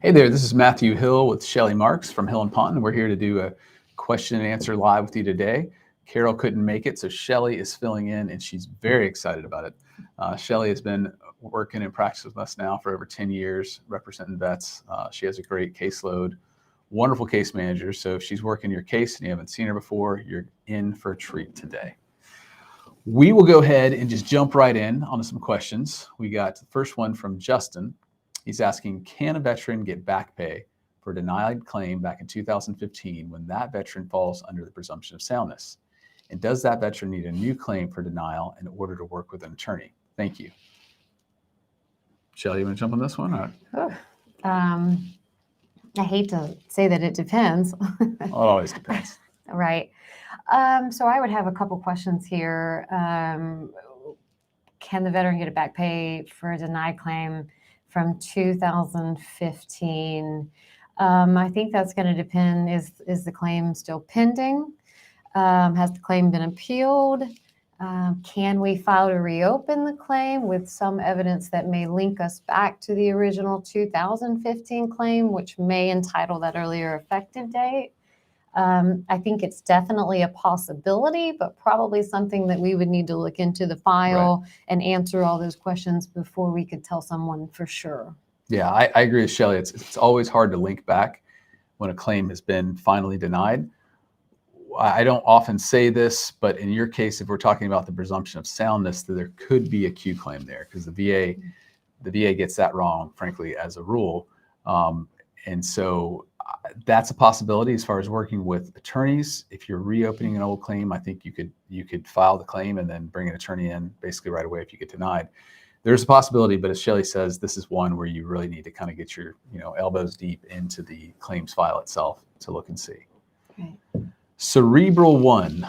Hey there, this is Matthew Hill with Shelly Marks from Hill & Pond. We're here to do a question and answer live with you today. Carol couldn't make it, so Shelly is filling in, and she's very excited about it. Shelly has been working in practice with us now for over 10 years, representing vets. She has a great caseload, wonderful case manager. So if she's working your case and you haven't seen her before, you're in for a treat today. We will go ahead and just jump right in on some questions. We got the first one from Justin. He's asking, can a veteran get back pay for a denied claim back in 2015 when that veteran falls under the presumption of soundness? And does that veteran need a new claim for denial in order to work with an attorney? Thank you. Shelly, you want to jump on this one? I hate to say that it depends. Well, it always depends. Right. So I would have a couple questions here. Can the veteran get a back pay for a denied claim from 2015? I think that's going to depend. Is the claim still pending? Has the claim been appealed? Can we file to reopen the claim with some evidence that may link us back to the original 2015 claim, which may entitle that earlier effective date? I think it's definitely a possibility, but probably something that we would need to look into the file and answer all those questions before we could tell someone for sure. Yeah, I agree with Shelly. It's always hard to link back when a claim has been finally denied. I don't often say this, but in your case, if we're talking about the presumption of soundness, that there could be a Q claim there because the VA gets that wrong, frankly, as a rule. And so that's a possibility as far as working with attorneys. If you're reopening an old claim, I think you could file the claim and then bring an attorney in basically right away if you get denied. There's a possibility, but as Shelly says, this is one where you really need to kind of get your elbows deep into the claims file itself to look and see. Right. Cerebral 1,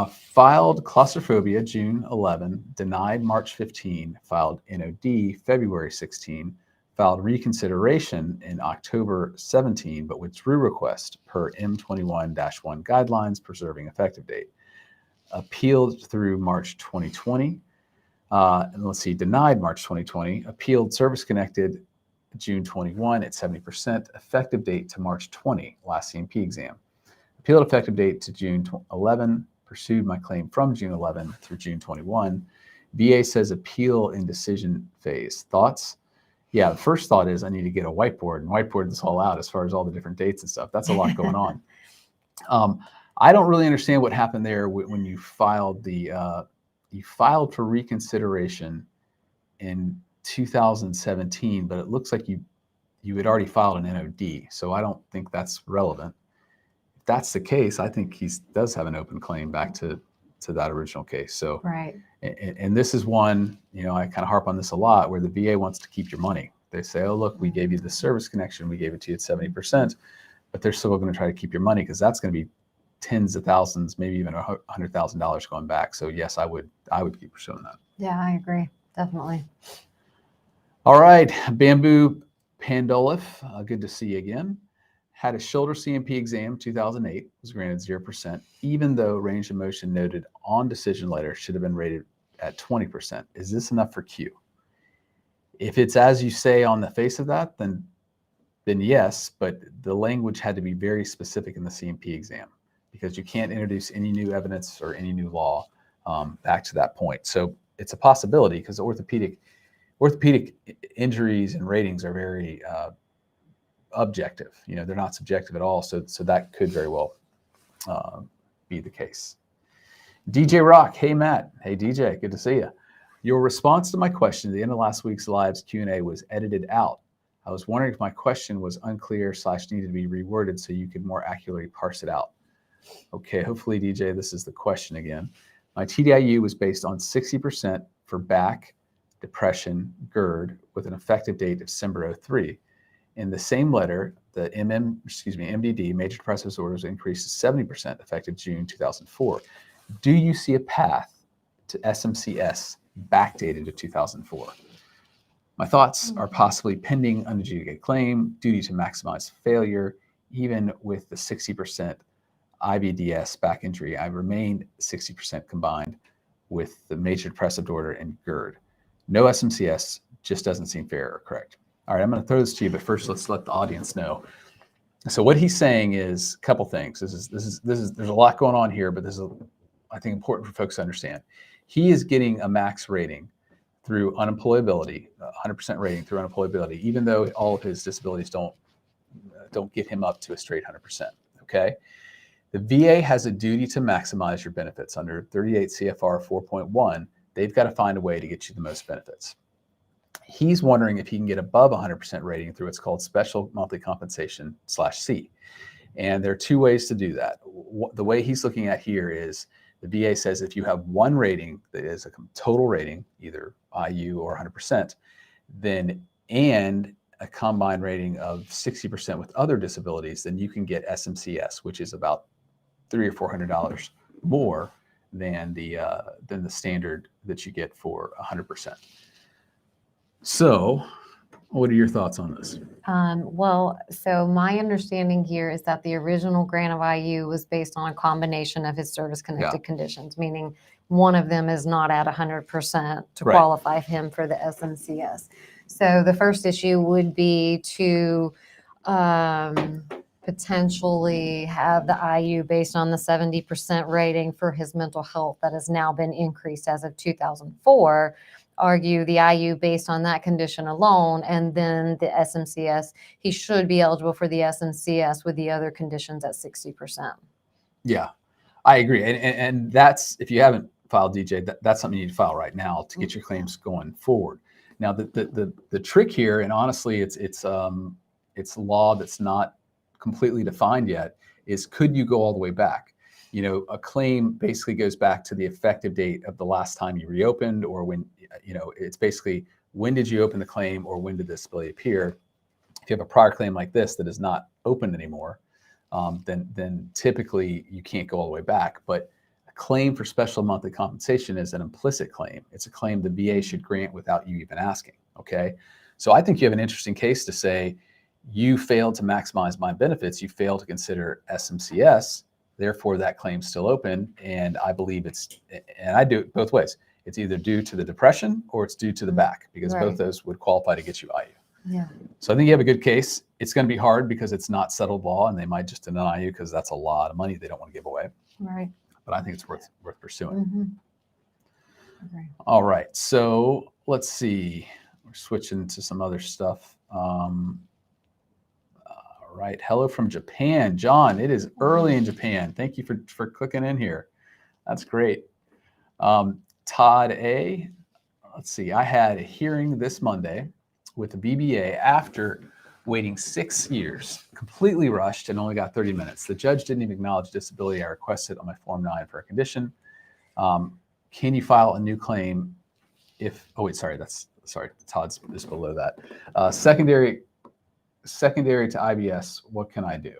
filed claustrophobia June 11, denied March 15, filed NOD February 16, filed reconsideration in October 17, but withdrew request per M21-1 guidelines preserving effective date. Appealed through March 2020. And let's see, denied March 2020. Appealed service-connected June 21 at 70%. Effective date to March 20, last CMP exam. Appealed effective date to June 11, pursued my claim from June 11 through June 21. VA says appeal in decision phase. Thoughts? Yeah, the first thought is I need to get a whiteboard and whiteboard this all out as far as all the different dates and stuff. That's a lot going on. I don't really understand what happened there when you filed you filed for reconsideration in 2017, but it looks like you had already filed an NOD. So I don't think that's relevant. That's the case, I think he does have an open claim back to that original case. So, right. And this is one, I kind of harp on this a lot, where the VA wants to keep your money. They say, oh, look, we gave you the service connection. We gave it to you at 70%, but they're still going to try to keep your money because that's going to be tens of thousands, maybe even $100,000 going back. So yes, I would keep pursuing that. Yeah, I agree. Definitely. All right. Bamboo Pandolif, good to see you again. Had a shoulder CMP exam 2008, was granted 0%, even though range of motion noted on decision letter should have been rated at 20%. Is this enough for Q? If it's as you say on the face of that, then yes, but the language had to be very specific in the CMP exam because you can't introduce any new evidence or any new law back to that point. So it's a possibility because orthopedic injuries and ratings are very objective. They're not subjective at all. So that could very well be the case. DJ Rock, hey Matt, hey DJ, good to see you. Your response to my question at the end of last week's live's Q&A was edited out. I was wondering if my question was unclear / needed to be reworded so you could more accurately parse it out. Okay, hopefully DJ, this is the question again. My TDIU was based on 60% for back, depression, GERD with an effective date of December 03. In the same letter, the MDD, major depressive disorders, increased to 70% effective June 2004. Do you see a path to SMCS backdated to 2004? My thoughts are possibly pending unadjudicated claim, duty to maximize failure, even with the 60% IBDS back injury. I remained 60% combined with the major depressive disorder and GERD. No SMCS just doesn't seem fair or correct. All right, I'm going to throw this to you, but first let's let the audience know. So what he's saying is a couple things. There's a lot going on here, but this is, I think, important for folks to understand. He is getting a max rating through unemployability, 100% rating through unemployability, even though all of his disabilities don't get him up to a straight 100%. Okay. The VA has a duty to maximize your benefits under 38 CFR 4.1. They've got to find a way to get you the most benefits. He's wondering if he can get above 100% rating through what's called special monthly compensation /C. And there are two ways to do that. The way he's looking at here is the VA says if you have one rating that is a total rating, either IU or 100%, then and a combined rating of 60% with other disabilities, then you can get SMCS, which is about $300 or $400 more than the standard that you get for 100%. So, what are your thoughts on this? Well, so my understanding here is that the original grant of IU was based on a combination of his service-connected conditions, meaning one of them is not at 100% to qualify him for the SMCS. So the first issue would be to potentially have the IU based on the 70% rating for his mental health that has now been increased as of 2004. Argue the IU based on that condition alone, and then the SMCS, he should be eligible for the SMCS with the other conditions at 60%. Yeah, I agree. And that's, if you haven't filed, DJ, that's something you need to file right now to get your claims going forward. Now, the trick here, and honestly, it's law that's not completely defined yet, is could you go all the way back? You know, a claim basically goes back to the effective date of the last time you reopened, or when, you know, it's basically when did you open the claim or when did the disability appear. If you have a prior claim like this that is not open anymore, then typically you can't go all the way back. But a claim for special monthly compensation is an implicit claim. It's a claim the VA should grant without you even asking. Okay, so I think you have an interesting case to say you failed to maximize my benefits. You failed to consider SMCS. Therefore, that claim's still open, and I believe and I do it both ways. It's either due to the depression or it's due to the back, because both those would qualify to get you IU. Yeah. So I think you have a good case. It's going to be hard because it's not settled law, and they might just deny you because that's a lot of money they don't want to give away. Right. But I think it's worth pursuing. Mm-hmm. Okay. All right. So let's see. We're switching to some other stuff. Right. Hello from Japan. John, it is early in Japan. Thank you for clicking in here. That's great. Todd A. Let's see. I had a hearing this Monday with the BBA after waiting 6 years, completely rushed, and only got 30 minutes. The judge didn't even acknowledge disability I requested on my Form 9 for a condition. Can you file a new claim if, oh wait, sorry, Todd's just below that. Secondary to IBS, what can I do?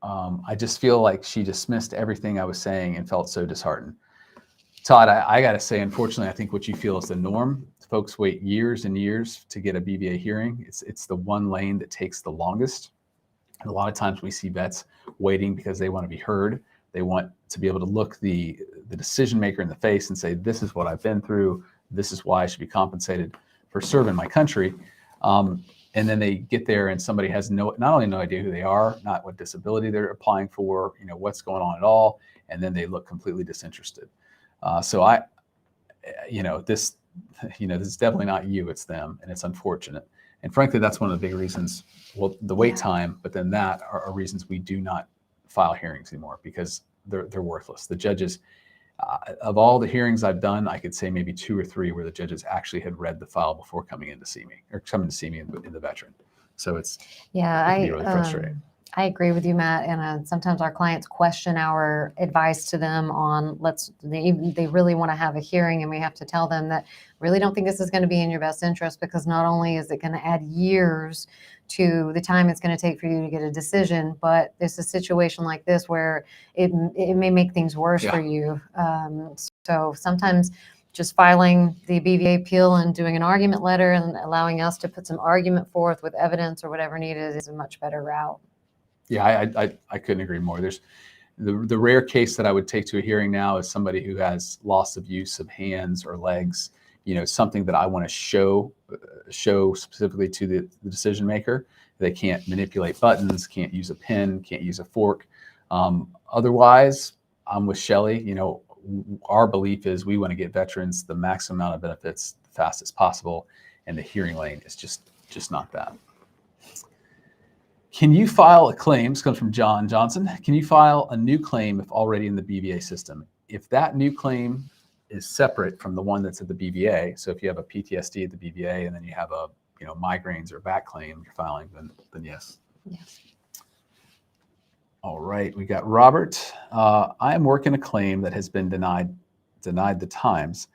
I just feel like she dismissed everything I was saying and felt so disheartened. Todd, I got to say, unfortunately, I think what you feel is the norm. Folks wait years and years to get a BBA hearing. It's the one lane that takes the longest. And a lot of times we see vets waiting because they want to be heard. They want to be able to look the decision maker in the face and say, this is what I've been through. This is why I should be compensated for serving my country. And then they get there and somebody has not only no idea who they are, not what disability they're applying for, you know, what's going on at all. And then they look completely disinterested. So this is definitely not you, it's them, and it's unfortunate. And frankly, that's one of the big reasons, well, the wait time, but then that are reasons we do not file hearings anymore, because they're worthless. The judges, of all the hearings I've done, I could say maybe 2 or 3 where the judges actually had read the file before coming in to see me, or coming to see me in the veteran. So it can be really frustrating. I agree with you, Matt. And sometimes our clients question our advice to them on they really want to have a hearing, and we have to tell them that really don't think this is going to be in your best interest, because not only is it going to add years to the time it's going to take for you to get a decision, but there's a situation like this where it may make things worse for you. So sometimes just filing the BVA appeal and doing an argument letter and allowing us to put some argument forth with evidence or whatever needed is a much better route. Yeah, I couldn't agree more. There's the rare case that I would take to a hearing now is somebody who has loss of use of hands or legs, something that I want to show specifically to the decision maker. They can't manipulate buttons, can't use a pen, can't use a fork. Otherwise, I'm with Shelly. Our belief is we want to get veterans the maximum amount of benefits the fastest possible, and the hearing lane is just not that. Can you file a claim? This comes from John Johnson. Can you file a new claim if already in the BVA system? If that new claim is separate from the one that's at the BVA, so if you have a PTSD at the BVA and then you have a migraines or back claim you're filing, then yes. Yes. All right, we got Robert. I am working a claim that has been denied the times.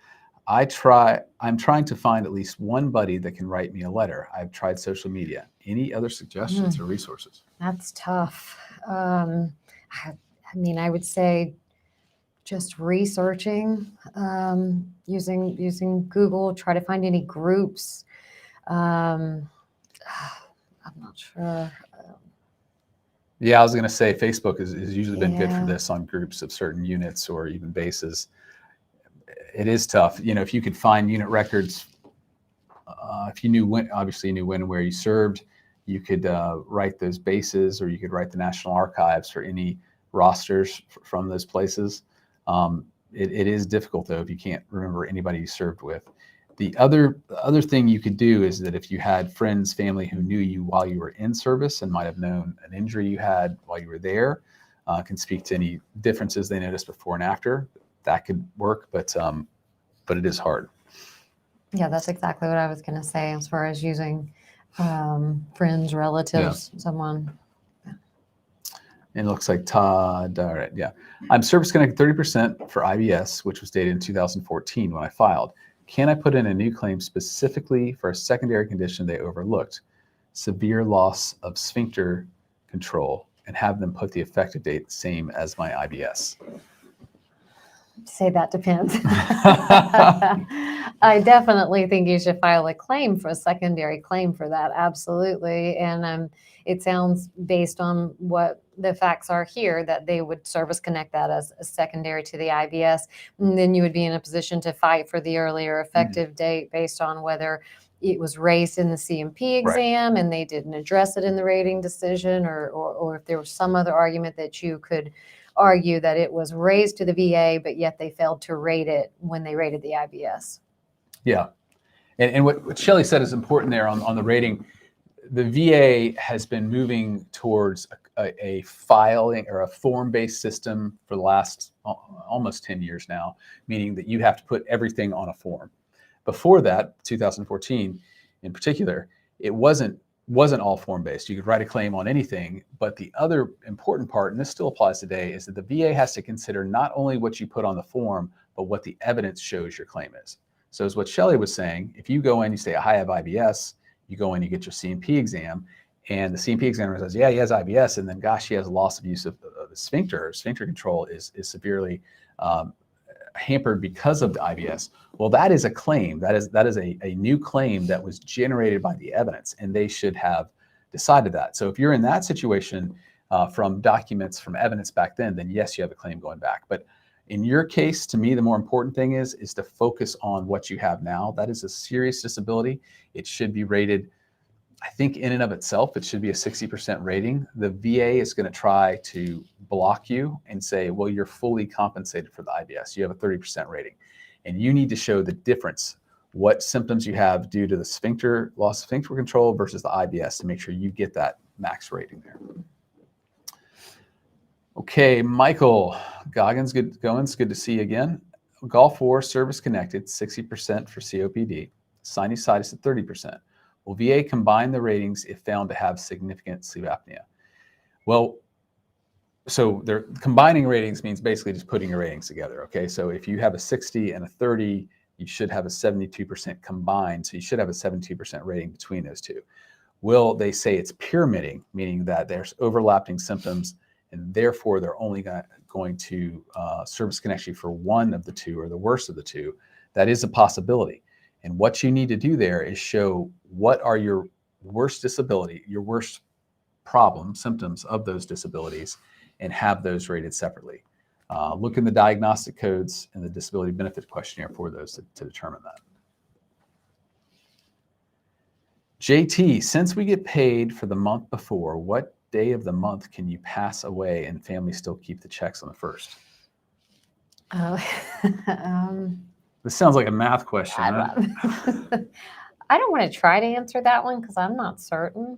I'm trying to find at least one buddy that can write me a letter. I've tried social media. Any other suggestions or resources? That's tough. I would say just researching, using Google, try to find any groups. I'm not sure. Yeah, I was going to say Facebook has usually been good for this on groups of certain units or even bases. It is tough. If you could find unit records, if you knew when and where you served, you could write those bases, or you could write the National Archives for any rosters from those places. It is difficult, though, if you can't remember anybody you served with. The other thing you could do is that if you had friends, family who knew you while you were in service and might have known an injury you had while you were there, can speak to any differences they noticed before and after. That could work, but it is hard. Yeah, that's exactly what I was going to say as far as using friends, relatives, someone. And it looks like Todd, all right, yeah. I'm service connected 30% for IBS, which was dated in 2014 when I filed. Can I put in a new claim specifically for a secondary condition they overlooked, severe loss of sphincter control, and have them put the effective date same as my IBS? Say that depends. I definitely think you should file a claim for a secondary claim for that. Absolutely. And it sounds, based on what the facts are here, that they would service connect that as a secondary to the IBS. And then you would be in a position to fight for the earlier effective date based on whether it was raised in the CMP exam and they didn't address it in the rating decision, or if there was some other argument that you could argue that it was raised to the VA, but yet they failed to rate it when they rated the IBS. Yeah. And what Shelly said is important there on the rating. The VA has been moving towards a filing or a form-based system for the last almost 10 years now, meaning that you have to put everything on a form. Before that, 2014 in particular, it wasn't all form-based. You could write a claim on anything, but the other important part, and this still applies today, is that the VA has to consider not only what you put on the form, but what the evidence shows your claim is. So as what Shelly was saying, if you go in, you say, I have IBS, you go in, you get your CMP exam, and the CMP examiner says, yeah, he has IBS, and then gosh, he has loss of use of the sphincter. Sphincter control is severely hampered because of the IBS. Well, that is a claim. That is a new claim that was generated by the evidence, and they should have decided that. So if you're in that situation from documents, from evidence back then yes, you have a claim going back. But in your case, to me, the more important thing is to focus on what you have now. That is a serious disability. It should be rated, I think in and of itself, it should be a 60% rating. The VA is going to try to block you and say, well, you're fully compensated for the IBS. You have a 30% rating. And you need to show the difference, what symptoms you have due to the sphincter, loss of sphincter control versus the IBS, to make sure you get that max rating there. Okay, Michael Goggins, good to see you again. Golf 4, service connected, 60% for COPD, sinusitis at 30%. Will VA combine the ratings if found to have significant sleep apnea? Well, so they're combining ratings means basically just putting your ratings together. Okay, so if you have a 60 and a 30, you should have a 72% combined. So you should have a 72% rating between those two. Will they say it's pyramiding, meaning that there's overlapping symptoms and therefore they're only going to service connection for one of the two, or the worst of the two? That is a possibility. And what you need to do there is show what are your worst disability, your worst problem, symptoms of those disabilities, and have those rated separately. Look in the diagnostic codes and the disability benefit questionnaire for those to determine that. JT, since we get paid for the month before, what day of the month can you pass away and families still keep the checks on the first? Oh, This sounds like a math question. I don't want to try to answer that one because I'm not certain.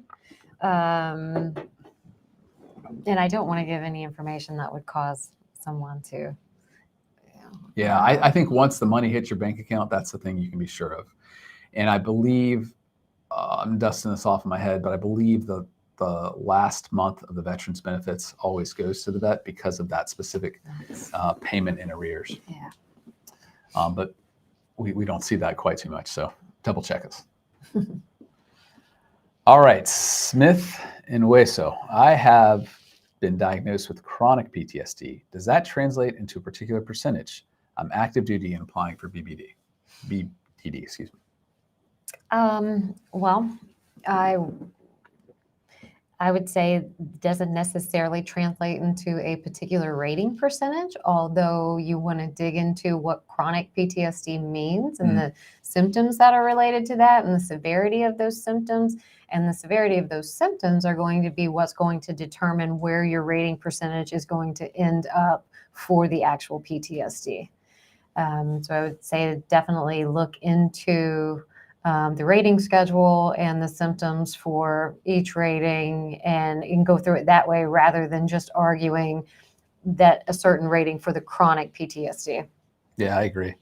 And I don't want to give any information that would cause someone to. Yeah, I think once the money hits your bank account, that's the thing you can be sure of. And I believe, I'm dusting this off in my head, but I believe the last month of the veterans benefits always goes to the vet because of that specific payment in arrears. Yeah. But we don't see that quite too much, so double check us. All right, Smith and Hueso. I have been diagnosed with chronic PTSD. Does that translate into a particular percentage? I'm active duty and applying for BTD, excuse me. Well, I would say it doesn't necessarily translate into a particular rating percentage, although you want to dig into what chronic PTSD means and the symptoms that are related to that and the severity of those symptoms. And the severity of those symptoms are going to be what's going to determine where your rating percentage is going to end up for the actual PTSD. So I would say definitely look into the rating schedule and the symptoms for each rating and go through it that way rather than just arguing that a certain rating for the chronic PTSD. Yeah, I agree.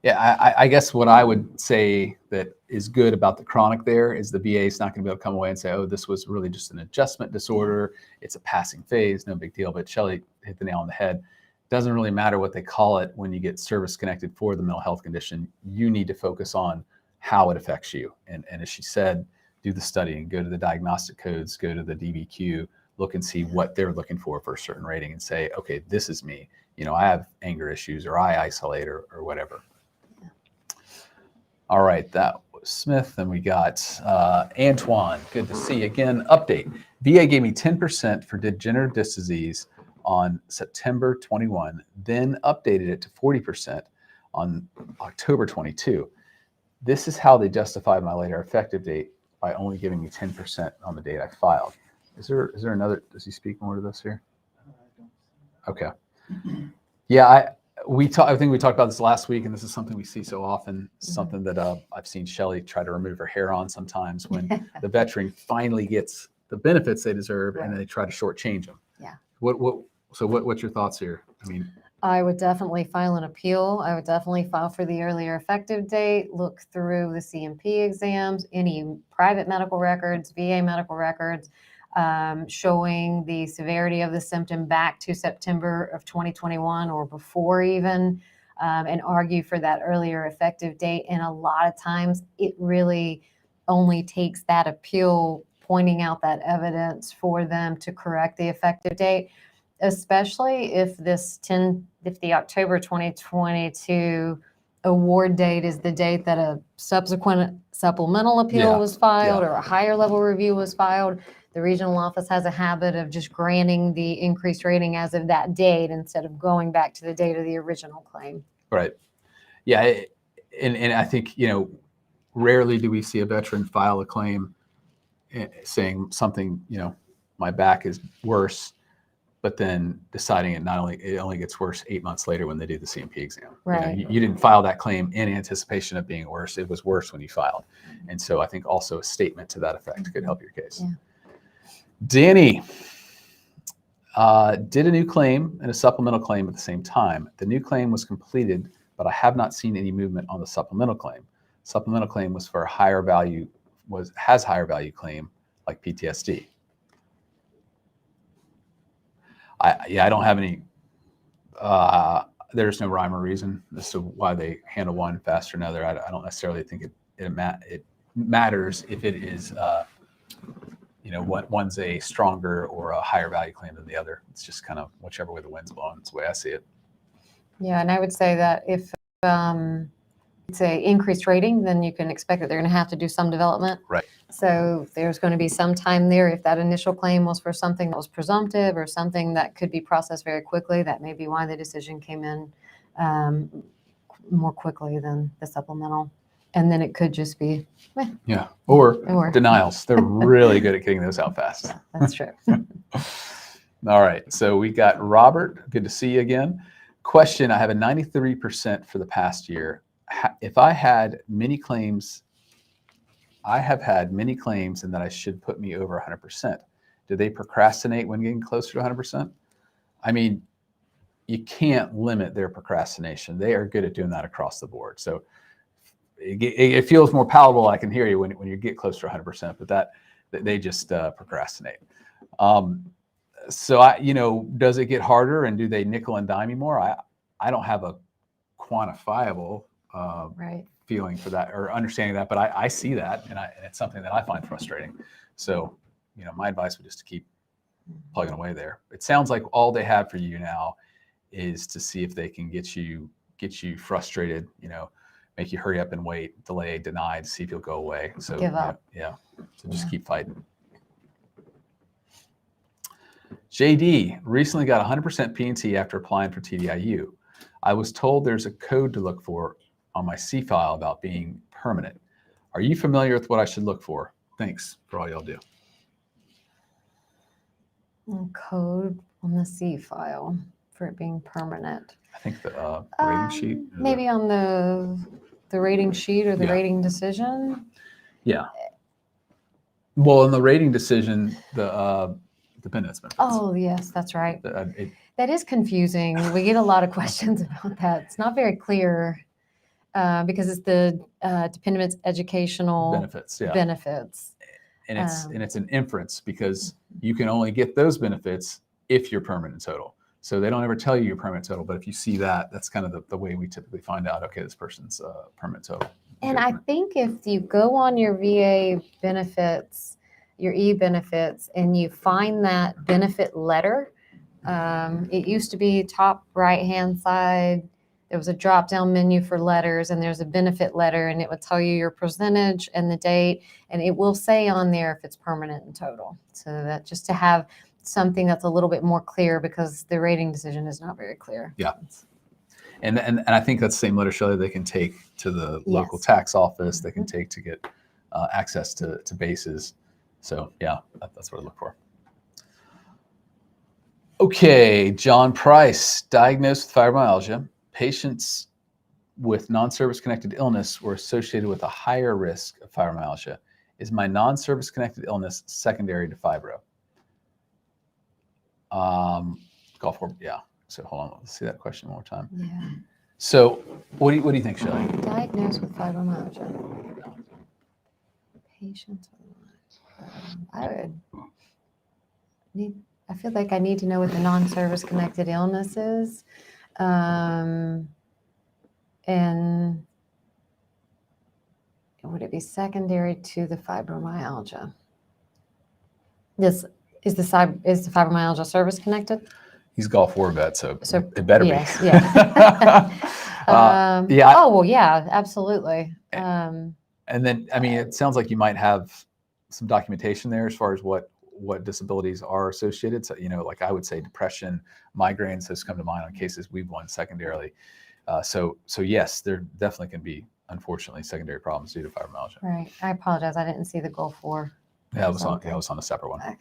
Yeah, I guess what I would say that is good about the chronic there is the VA is not going to be able to come away and say, oh, this was really just an adjustment disorder. It's a passing phase, no big deal. But Shelly hit the nail on the head. It doesn't really matter what they call it when you get service connected for the mental health condition. You need to focus on how it affects you. And as she said, do the studying, go to the diagnostic codes, go to the DBQ, look and see what they're looking for a certain rating and say, okay, this is me. You know, I have anger issues or I isolate or whatever. All right, that was Smith. Then we got Antoine. Good to see you again. Update. VA gave me 10% for degenerative disc disease on September 21, then updated it to 40% on October 22. This is how they justified my later effective date by only giving me 10% on the date I filed. Is there another, does he speak more to this here? Okay. Yeah, I think we talked about this last week, and this is something we see so often, something that I've seen Shelly try to remove her hair on sometimes when the veteran finally gets the benefits they deserve, and then they try to shortchange them. Yeah. What's your thoughts here? I mean, I would definitely file an appeal. I would definitely file for the earlier effective date, look through the CMP exams, any private medical records, VA medical records, showing the severity of the symptom back to September of 2021 or before even, and argue for that earlier effective date. And a lot of times it really only takes that appeal pointing out that evidence for them to correct the effective date, especially if the October 2022 award date is the date that a subsequent supplemental appeal was filed or a higher level review was filed. The regional office has a habit of just granting the increased rating as of that date instead of going back to the date of the original claim. Right. Yeah. And I think, rarely do we see a veteran file a claim saying something, my back is worse, but then deciding it only gets worse 8 months later when they do the CMP exam. Right. You didn't file that claim in anticipation of being worse. It was worse when you filed. And so I think also a statement to that effect could help your case. Yeah. Danny did a new claim and a supplemental claim at the same time. The new claim was completed, but I have not seen any movement on the supplemental claim. Supplemental claim was for a higher value claim like PTSD. I don't have any, there's no rhyme or reason as to why they handle one faster than another. I don't necessarily think it matters if it is, one's a stronger or a higher value claim than the other. It's just kind of whichever way the wind's blowing. That's the way I see it. Yeah, and I would say that if it's a increased rating, then you can expect that they're going to have to do some development. Right. So there's going to be some time there. If that initial claim was for something that was presumptive or something that could be processed very quickly, that may be why the decision came in more quickly than the supplemental. And then it could just be, Yeah. Or Or- denials. They're really good at getting those out fast. that's true. All right. So we got Robert. Good to see you again. Question. I have a 93% for the past year. If I had many claims, I have had many claims and that I should put me over 100%. Do they procrastinate when getting closer to 100%? I mean, you can't limit their procrastination. They are good at doing that across the board. So it feels more palatable. I can hear you when you get close to 100%, but that they just procrastinate. So does it get harder, and do they nickel and dime you more? I don't have a quantifiable Right. feeling for that or understanding that, but I see that, and it's something that I find frustrating. So, my advice would just to keep plugging away there. It sounds like all they have for you now is to see if they can get you frustrated, make you hurry up and wait, delay, deny, to see if you'll go away. So Give up. Yeah. So just keep fighting. JD recently got 100% P&T after applying for TDIU. I was told there's a code to look for on my C file about being permanent. Are you familiar with what I should look for? Thanks for all y'all do. Code on the C file for it being permanent. I think the rating sheet. Maybe on the rating sheet or the Yeah. rating decision. Yeah. Well, in the rating decision, the dependents benefits. Oh, yes, that's right. That is confusing. We get a lot of questions about that. It's not very clear because it's the dependents educational benefits. Yeah. benefits. And it's an inference because you can only get those benefits if you're permanent total. So they don't ever tell you you're permanent total, but if you see that, that's kind of the way we typically find out, okay, this person's permanent total. And I think if you go on your VA benefits, your e-benefits, and you find that benefit letter, it used to be top right-hand side. There was a drop-down menu for letters, and there's a benefit letter, and it would tell you your percentage and the date, and it will say on there if it's permanent and total. So that just to have something that's a little bit more clear, because the rating decision is not very clear. Yeah. And I think that's the same letter, Shelly, they can take to the local Yes. tax office. They can take to get access to bases. So yeah, that's what I look for. Okay, John Price, diagnosed with fibromyalgia. Patients with non-service connected illness were associated with a higher risk of fibromyalgia. Is my non-service connected illness secondary to fibro? Golf orb, yeah. So hold on, let's see that question one more time. Yeah. So what do you think, Shelly? Diagnosed with fibromyalgia. Patients. I feel like I need to know what the non-service connected illness is. And would it be secondary to the fibromyalgia? Is the fibromyalgia service connected? He's golf war vet, so it better yes, be. Yeah. Yeah. Oh well, yeah, absolutely. And then, I mean, it sounds like you might have some documentation there as far as what disabilities are associated. So, like I would say depression, migraines has come to mind on cases we've won secondarily. So yes, there definitely can be, unfortunately, secondary problems due to fibromyalgia. Right. I apologize. I didn't see the Gulf War. Yeah, it was on a separate one. Okay.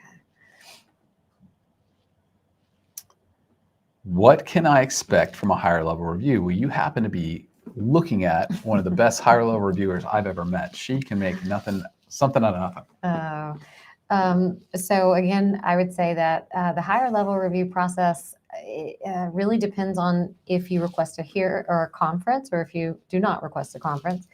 What can I expect from a higher level review? Well, you happen to be looking at one of the best higher level reviewers I've ever met. She can make something out of nothing. So again, I would say that the higher level review process really depends on if you request a conference or if you do not request a conference.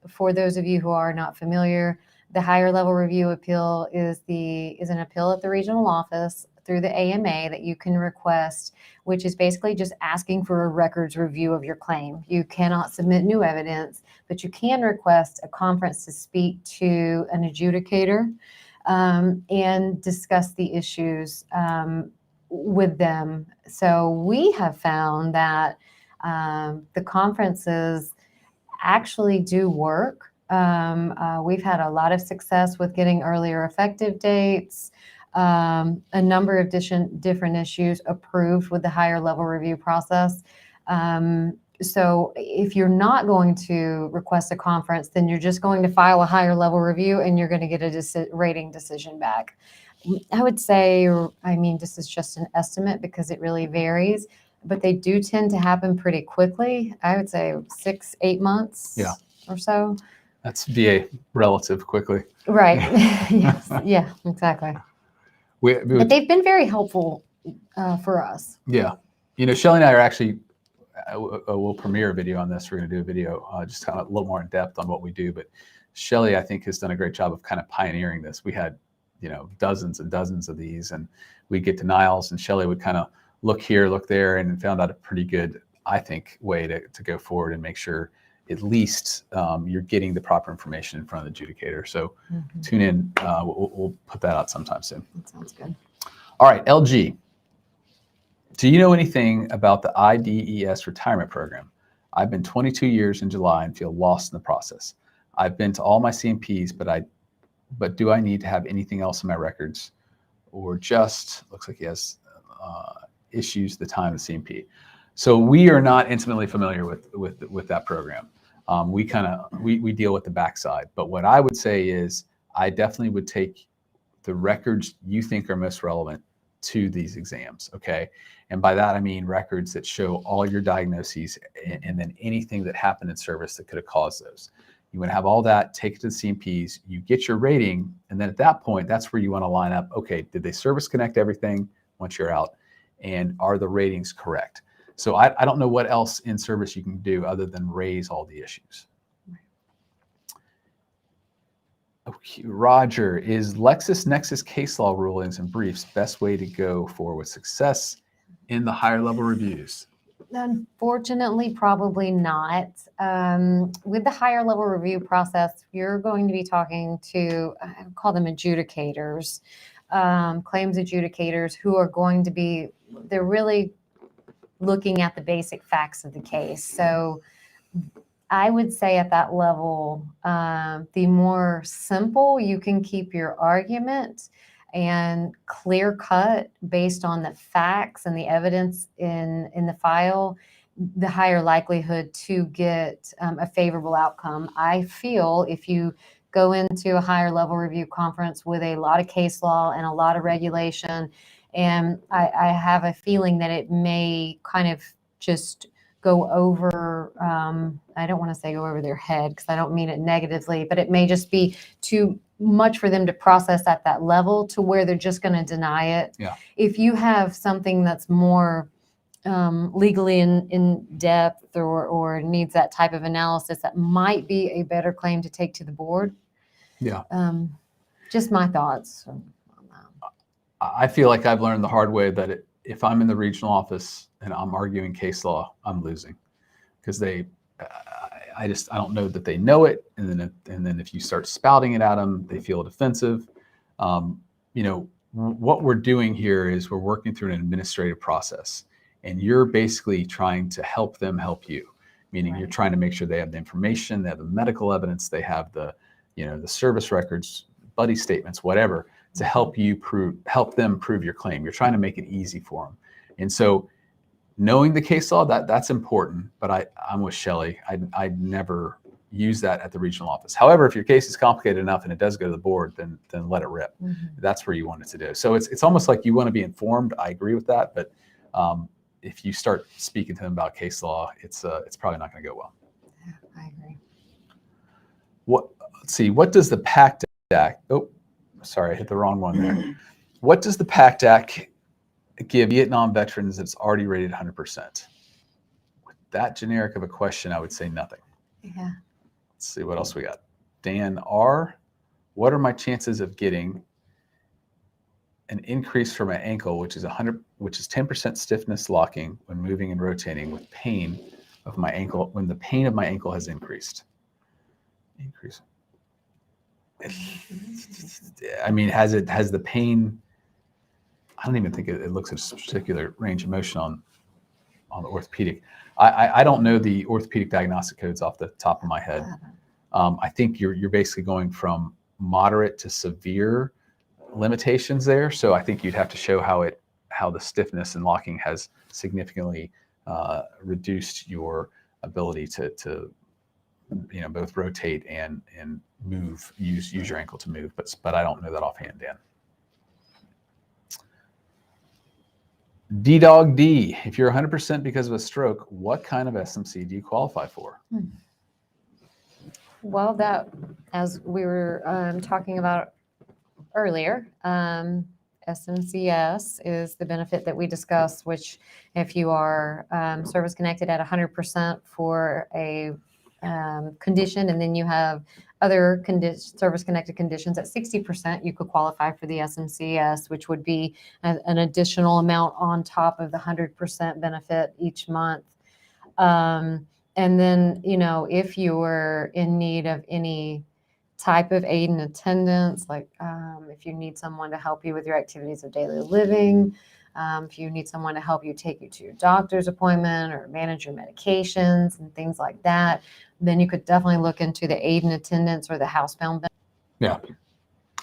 For those of you who are not familiar, the higher level review appeal is an appeal at the regional office through the AMA that you can request, which is basically just asking for a records review of your claim. You cannot submit new evidence, but you can request a conference to speak to an adjudicator and discuss the issues with them. So we have found that the conferences actually do work. We've had a lot of success with getting earlier effective dates, a number of different issues approved with the higher level review process. So if you're not going to request a conference, then you're just going to file a higher level review and you're going to get a rating decision back. I would say, I mean, this is just an estimate because it really varies, but they do tend to happen pretty quickly. I would say 6-8 months or so. That's VA relative quickly. Right. Yes. Yeah, exactly. But they've been very helpful for us. Yeah. You know, Shelly and I are actually, we'll premiere a video on this. We're going to do a video just kind of a little more in depth on what we do. But Shelly, I think, has done a great job of kind of pioneering this. We had, you know, dozens and dozens of these, and we'd get denials, and Shelly would kind of look here, look there, and found out a pretty good, I think, way to go forward and make sure at least you're getting the proper information in front of the adjudicator. So tune in. We'll put that out sometime soon. That sounds good. All right, LG. Do you know anything about the IDES retirement program? I've been 22 years in July and feel lost in the process. I've been to all my CMPs, but do I need to have anything else in my records, or just looks like he has issues the time of CMP? So we are not intimately familiar with that program. We deal with the backside. But what I would say is I definitely would take the records you think are most relevant to these exams, okay? And by that, I mean records that show all your diagnoses and then anything that happened in service that could have caused those. You want to have all that, take it to the CMPs, you get your rating, and then at that point, that's where you want to line up, okay, did they service connect everything once you're out? And are the ratings correct? So I don't know what else in service you can do other than raise all the issues. Okay, Roger, is LexisNexis case law rulings and briefs best way to go for with success in the higher level reviews? Unfortunately, probably not. With the higher level review process, you're going to be talking to, I call them adjudicators, claims adjudicators, who are going to be, they're really looking at the basic facts of the case. So I would say at that level, the more simple you can keep your argument and clear cut based on the facts and the evidence in the file, the higher likelihood to get a favorable outcome. I feel if you go into a higher level review conference with a lot of case law and a lot of regulation, and I have a feeling that it may kind of just go over, I don't want to say go over their head because I don't mean it negatively, but it may just be too much for them to process at that level to where they're just going to deny it. Yeah. If you have something that's more legally in depth or needs that type of analysis, that might be a better claim to take to the board. Yeah. Just my thoughts on that. I feel like I've learned the hard way that if I'm in the regional office and I'm arguing case law, I'm losing because I don't know that they know it. And then if you start spouting it at them, they feel defensive. You know, what we're doing here is we're working through an administrative process, and you're basically trying to help them help you, meaning You're trying to make sure they have the information, they have the medical evidence, they have the service records, buddy statements, whatever, to help them prove your claim. You're trying to make it easy for them. And so knowing the case law, that's important, but I'm with Shelly. I'd never use that at the regional office. However, if your case is complicated enough and it does go to the board, then let it rip. Mm-hmm. That's where you want it to do. So it's almost like you want to be informed. I agree with that, but if you start speaking to them about case law, it's probably not going to go well. Yeah, I agree. Let's see. What does the PACT Act? Oh, sorry, I hit the wrong one there. What does the PACT Act give Vietnam veterans that's already rated 100%? With that generic of a question, I would say nothing. Yeah. Let's see what else we got. Dan R. What are my chances of getting an increase for my ankle, which is 10% stiffness locking when moving and rotating with pain of my ankle when the pain of my ankle has increased? I mean, has the pain? I don't even think it looks at a particular range of motion on the orthopedic. I don't know the orthopedic diagnostic codes off the top of my head. I think you're basically going from moderate to severe limitations there. So I think you'd have to show how the stiffness and locking has significantly reduced your ability to both rotate and move, use your ankle to move, but I don't know that offhand, Dan. D-Dog D, if you're 100% because of a stroke, what kind of SMC do you qualify for? Well, that, as we were talking about earlier, SMCS is the benefit that we discussed, which if you are service connected at 100% for a condition, and then you have other service connected conditions at 60%, you could qualify for the SMCS, which would be an additional amount on top of the 100% benefit each month. And then, if you were in need of any type of aid and attendance, like if you need someone to help you with your activities of daily living, if you need someone to help you take you to your doctor's appointment or manage your medications and things like that, then you could definitely look into the aid and attendance or the housebound benefit. Yeah.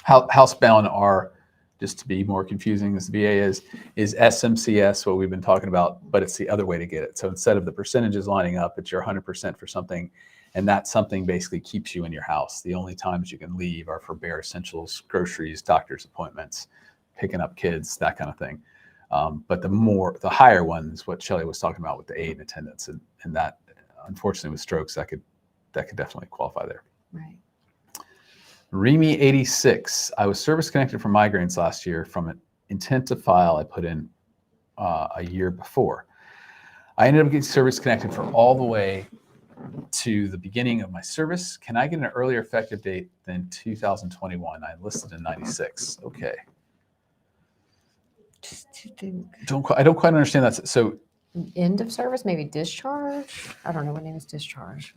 Housebound are, just to be more confusing as the VA is SMCS, what we've been talking about, but it's the other way to get it. So instead of the percentages lining up, it's your 100% for something, and that something basically keeps you in your house. The only times you can leave are for bare essentials, groceries, doctor's appointments, picking up kids, that kind of thing. But the higher ones, what Shelly was talking about with the aid and attendance, and that, unfortunately, with strokes, that could definitely qualify there. Right. Remy 86. I was service connected for migraines last year from an intent to file I put in a year before. I ended up getting service connected for all the way to the beginning of my service. Can I get an earlier effective date than 2021? I listed in 96. Okay. I don't quite understand that. So End of service, maybe discharge? I don't know what name is discharge.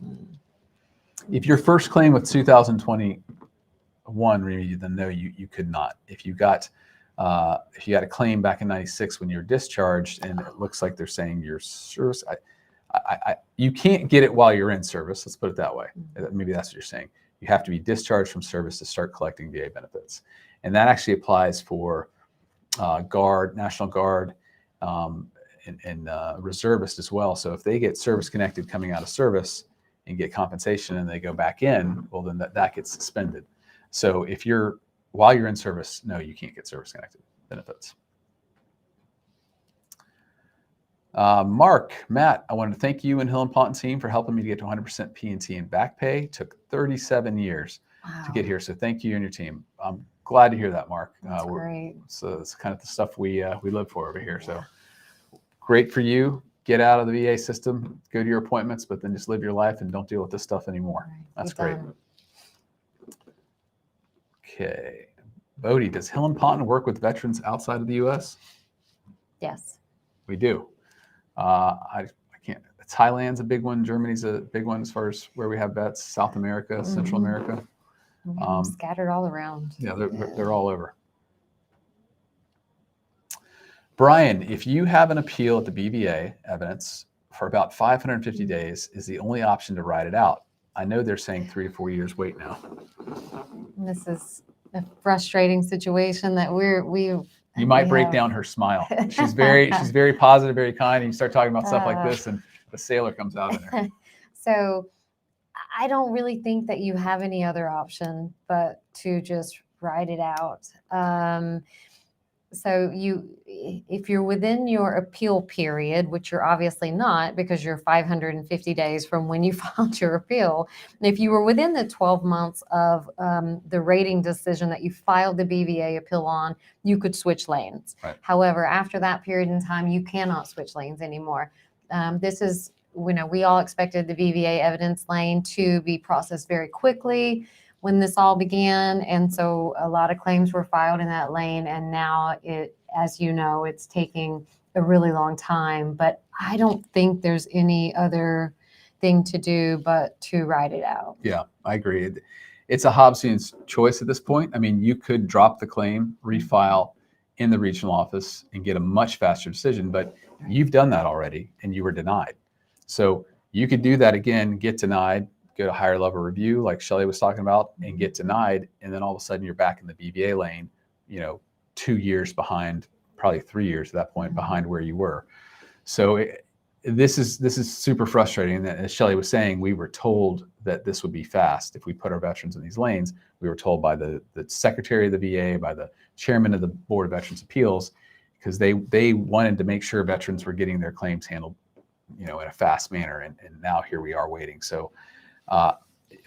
if your first claim was 2021, Remy, then no, you could not. If you got a claim back in 96 when you're discharged, and it looks like they're saying your service, you can't get it while you're in service. Let's put it that way. Maybe that's what you're saying. You have to be discharged from service to start collecting VA benefits. And that actually applies for Guard, National Guard, and reservist as well. So if they get service connected coming out of service and get compensation and they go back in, well, then that gets suspended. So while you're in service, no, you can't get service connected benefits. Matt, I wanted to thank you and Hill and Ponton team for helping me to get to 100% P&T and back pay. It took 37 years to get here. So thank you and your team. I'm glad to hear that, Mark. That's great. So it's kind of the stuff we live for over here. So great for you. Get out of the VA system, go to your appointments, but then just live your life and don't deal with this stuff anymore. Right. That's great. Okay. Bodie, does Hill and Ponton work with veterans outside of the U.S.? Yes. We do. I can't. Thailand's a big one. Germany's a big one as far as where we have vets. South America, Central America. Scattered all around. Yeah, they're all over. Brian, if you have an appeal at the BVA evidence for about 550 days, is the only option to ride it out. I know they're saying 3 to 4 years wait now. This is a frustrating situation that we might break down her smile. She's very positive, very kind, and you start talking about stuff like this, and the sailor comes out in her. So I don't really think that you have any other option but to just ride it out. So if you're within your appeal period, which you're obviously not because you're 550 days from when you filed your appeal, and if you were within the 12 months of the rating decision that you filed the BVA appeal on, you could switch lanes. Right. However, after that period in time, you cannot switch lanes anymore. This is, we all expected the BVA evidence lane to be processed very quickly when this all began, and so a lot of claims were filed in that lane, and now as you know, it's taking a really long time, but I don't think there's any other thing to do but to ride it out. Yeah, I agree. It's a Hobbesian's choice at this point. I mean, you could drop the claim, refile in the regional office and get a much faster decision, but you've done that already and you were denied. So you could do that again, get denied, go to higher level review like Shelly was talking about and get denied, and then all of a sudden you're back in the BVA lane, 2 years behind, probably 3 years at that point behind where you were. So this is super frustrating. That, as Shelly was saying, we were told that this would be fast if we put our veterans in these lanes. We were told by the secretary of the VA, by the chairman of the Board of Veterans Appeals, because they wanted to make sure veterans were getting their claims handled, in a fast manner. And now here we are waiting. So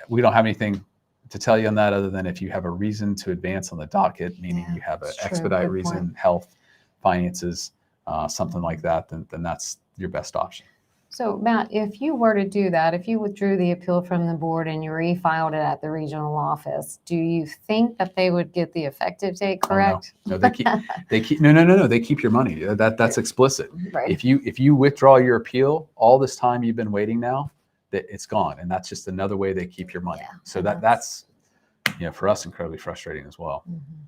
we don't have anything to tell you on that other than if you have a reason to advance on the docket, meaning you have an expedite reason, health, finances, something like that, then that's your best option. So Matt, if you were to do that, if you withdrew the appeal from the board and you refiled it at the regional office, do you think that they would get the effective date correct? Oh, no, they keep no. They keep your money. That's explicit. Right. If you withdraw your appeal, all this time you've been waiting now, that it's gone, and that's just another way they keep your money. So that's for us incredibly frustrating as well. Mm-hmm.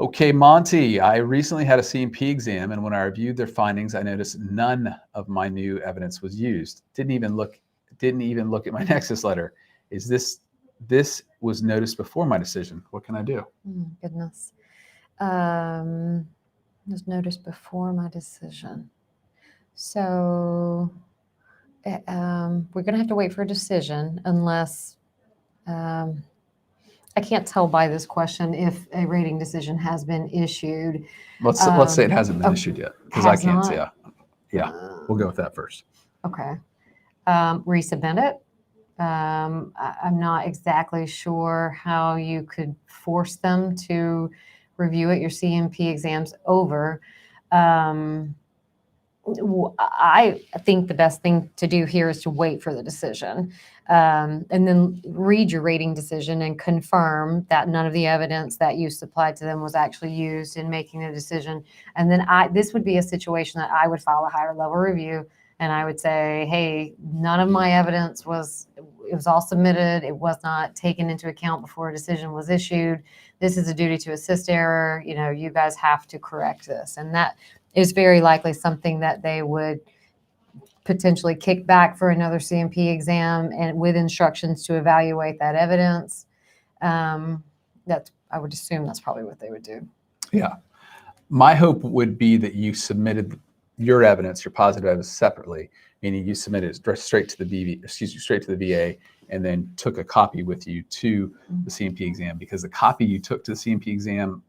Okay, Monty, I recently had a C&P exam, and when I reviewed their findings, I noticed none of my new evidence was used. Didn't even look at my nexus letter. Is this was noticed before my decision? What can I do? Goodness. It was noticed before my decision. So we're going to have to wait for a decision unless I can't tell by this question if a rating decision has been issued. Let's say it hasn't been issued yet, because I can't say. Yeah, we'll go with that first. Okay. Resubmit it. I'm not exactly sure how you could force them to review it. Your C&P exam's over. I think the best thing to do here is to wait for the decision, and then read your rating decision and confirm that none of the evidence that you supplied to them was actually used in making the decision. And then this would be a situation that I would file a higher level review, and I would say, hey, none of my evidence it was all submitted. It was not taken into account before a decision was issued. This is a duty to assist error. You guys have to correct this. And that is very likely something that they would potentially kick back for another C&P exam, and with instructions to evaluate that evidence. I would assume that's probably what they would do. Yeah. My hope would be that you submitted your evidence, your positive evidence, separately, meaning you submitted it straight to the VA, and then took a copy with you to the C&P exam, because the copy you took to the C&P exam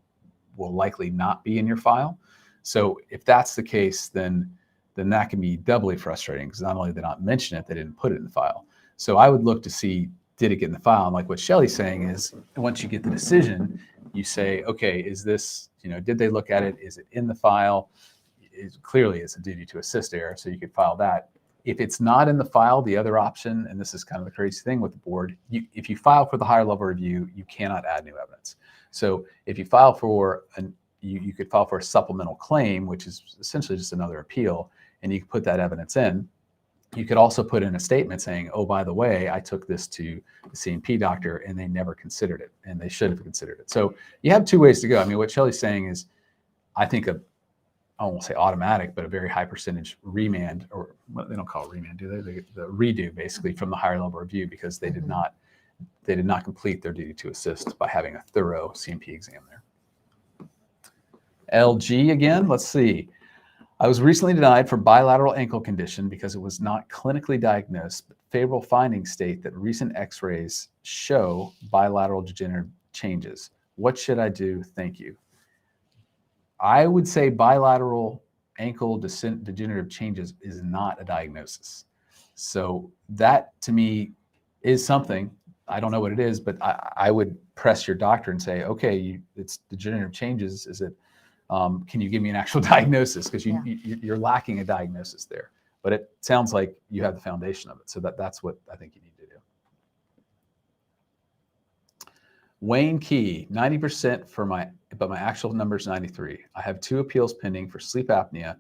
will likely not be in your file. So if that's the case, then that can be doubly frustrating, because not only did they not mention it, they didn't put it in the file. So I would look to see, did it get in the file? And like what Shelly's saying is, once you get the decision, you say, okay, is this, did they look at it? Is it in the file? Clearly it's a duty to assist error, so you could file that. If it's not in the file, the other option, and this is kind of the crazy thing with the board, if you file for the higher level review, you cannot add new evidence. So if you file for you could file for a supplemental claim, which is essentially just another appeal, and you could put that evidence in. You could also put in a statement saying, oh, by the way, I took this to the C&P doctor and they never considered it, and they should have considered it. So you have two ways to go. I mean, what Shelly's saying is, I think I won't say automatic, but a very high percentage remand, or they don't call it remand, do they? The redo, basically, from the higher level review, because they did not complete their duty to assist by having a thorough C&P exam there. LG again, let's see. I was recently denied for bilateral ankle condition because it was not clinically diagnosed, but favorable findings state that recent x-rays show bilateral degenerative changes. What should I do? Thank you. I would say bilateral ankle degenerative changes is not a diagnosis. So that, to me, is something. I don't know what it is, but I would press your doctor and say, okay, it's degenerative changes. Is it? Can you give me an actual diagnosis? Because you're lacking a diagnosis there. But it sounds like you have the foundation of it. So that's what I think you need to do. Wayne Key, 90% but my actual number is 93. I have 2 appeals pending for sleep apnea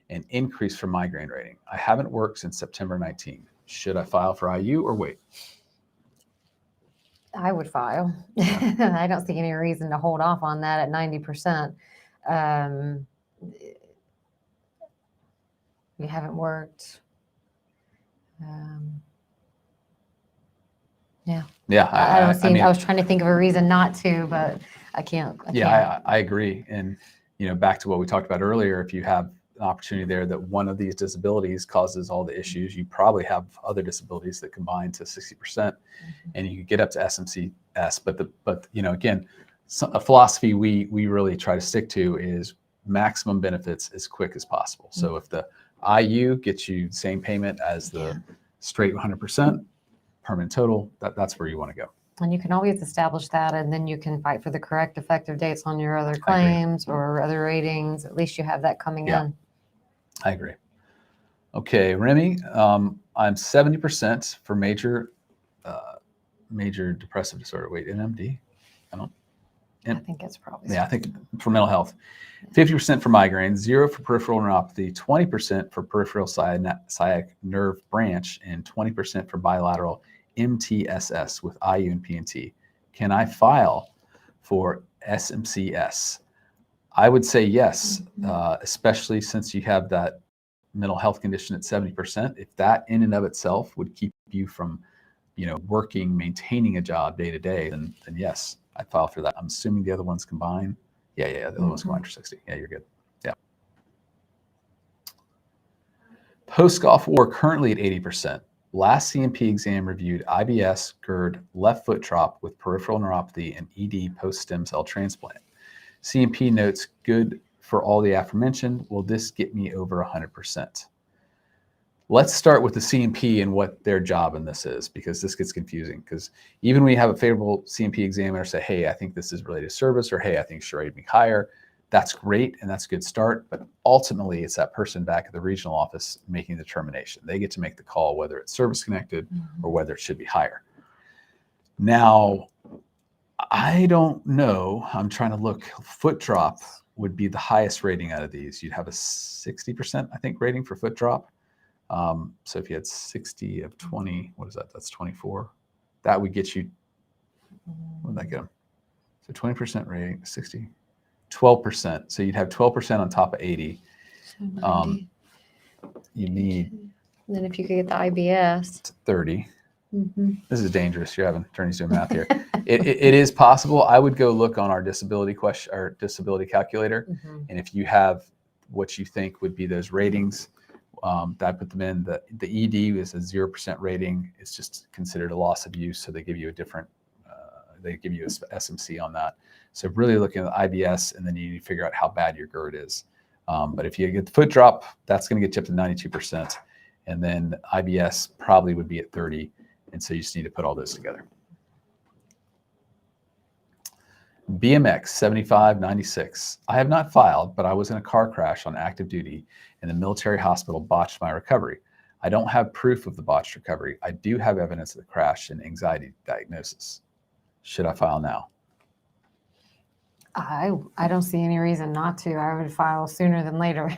and increase for migraine rating. I haven't worked since September 19. Should I file for IU or wait? I would file. I don't see any reason to hold off on that at 90%. You haven't worked. Yeah. I was trying to think of a reason not to, but I can't. I agree. And back to what we talked about earlier, if you have an opportunity there that one of these disabilities causes all the issues. You probably have other disabilities that combine to 60%, and you could get up to SMCS. But again, a philosophy we really try to stick to is maximum benefits as quick as possible. So if the IU gets you the same payment as the straight 100% permanent total, that's where you want to go. And you can always establish that, and then you can fight for the correct effective dates on your other claims or other ratings. At least you have that coming in. I agree. Okay, Remy, I'm 70% for major depressive disorder. Wait, NMD? I think it's probably. Yeah, I think for mental health. 50% for migraine, 0 for peripheral neuropathy, 20% for peripheral sciatic nerve branch, and 20% for bilateral MTSS with IU and PNT. Can I file for SMCS? I would say yes, especially since you have that mental health condition at 70%. If that in and of itself would keep you from, working, maintaining a job day to day, then yes, I'd file for that. I'm assuming the other ones combine. Yeah, the other ones combine for 60. Yeah, you're good. Yeah. Post-golf war currently at 80%. Last CMP exam reviewed IBS, GERD, left foot drop with peripheral neuropathy, and ED post-stem cell transplant. CMP notes good for all the aforementioned. Will this get me over 100%? Let's start with the CMP and what their job in this is, because this gets confusing. Because even when you have a favorable CMP examiner say, hey, I think this is related to service, or hey, I think it should rate me higher, that's great and that's a good start. But ultimately, it's that person back at the regional office making the determination. They get to make the call whether it's service connected or whether it should be higher. Now, I don't know. I'm trying to look. Foot drop would be the highest rating out of these. You'd have a 60%, I think, rating for foot drop. So if you had 60 of 20, what is that? That's 24. That would get you, what would that go? So 20% rating, 60, 12%. So you'd have 12% on top of 80. You need. And then if you could get the IBS. 30. This is dangerous. You're having attorneys doing math here. It is possible. I would go look on our disability calculator. And if you have what you think would be those ratings, that put them in. The ED is a 0% rating. It's just considered a loss of use. So they give you a different, they give you a SMC on that. So really looking at the IBS, and then you need to figure out how bad your GERD is. But if you get the foot drop, that's going to get you up to 92%. And then IBS probably would be at 30. And so you just need to put all those together. BMX 7596. I have not filed, but I was in a car crash on active duty and the military hospital botched my recovery. I don't have proof of the botched recovery. I do have evidence of the crash and anxiety diagnosis. Should I file now? I don't see any reason not to. I would file sooner than later.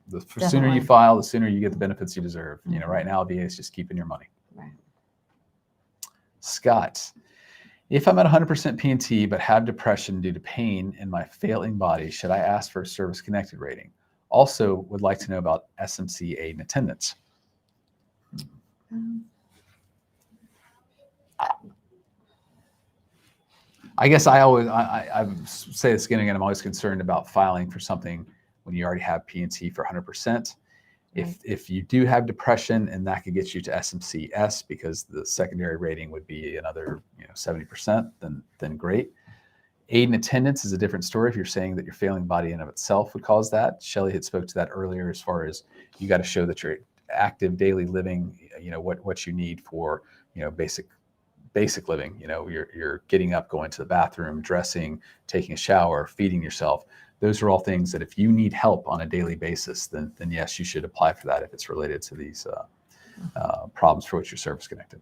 The sooner you file, the sooner you get the benefits you deserve. Right now, VA is just keeping your money. Right. Scott, if I'm at 100% PNT but have depression due to pain in my failing body, should I ask for a service-connected rating? Also, would like to know about SMC aid and attendance. I guess I say this again, I'm always concerned about filing for something when you already have PNT for 100%. If you do have depression and that could get you to SMCS because the secondary rating would be another 70%, then great. Aid and attendance is a different story. If you're saying that your failing body in of itself would cause that, Shelly had spoke to that earlier as far as you got to show that you're active daily living, what you need for basic living. You're getting up, going to the bathroom, dressing, taking a shower, feeding yourself. Those are all things that if you need help on a daily basis, then yes, you should apply for that if it's related to these problems for which you're service connected.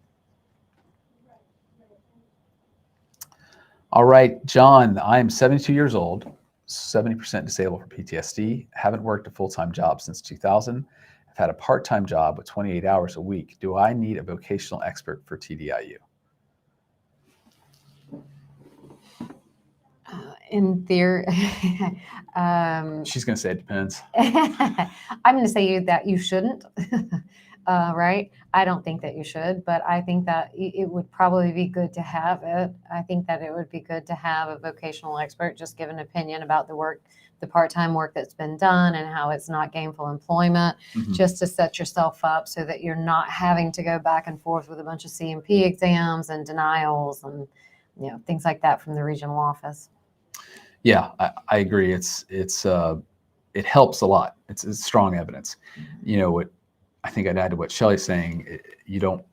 All right, John, I am 72 years old, 70% disabled for PTSD, haven't worked a full-time job since 2000. I've had a part-time job with 28 hours a week. Do I need a vocational expert for TDIU? In theory, she's going to say it depends. I'm going to say that you shouldn't. right? I don't think that you should, but I think that it would probably be good to have it. I think that it would be good to have a vocational expert just give an opinion about the work, the part-time work that's been done and how it's not gainful employment, just to set yourself up so that you're not having to go back and forth with a bunch of CMP exams and denials and, you know, things like that from the regional office. Yeah, I agree. It helps a lot. It's strong evidence. You know, what I think I'd add to what Shelly's saying, you don't,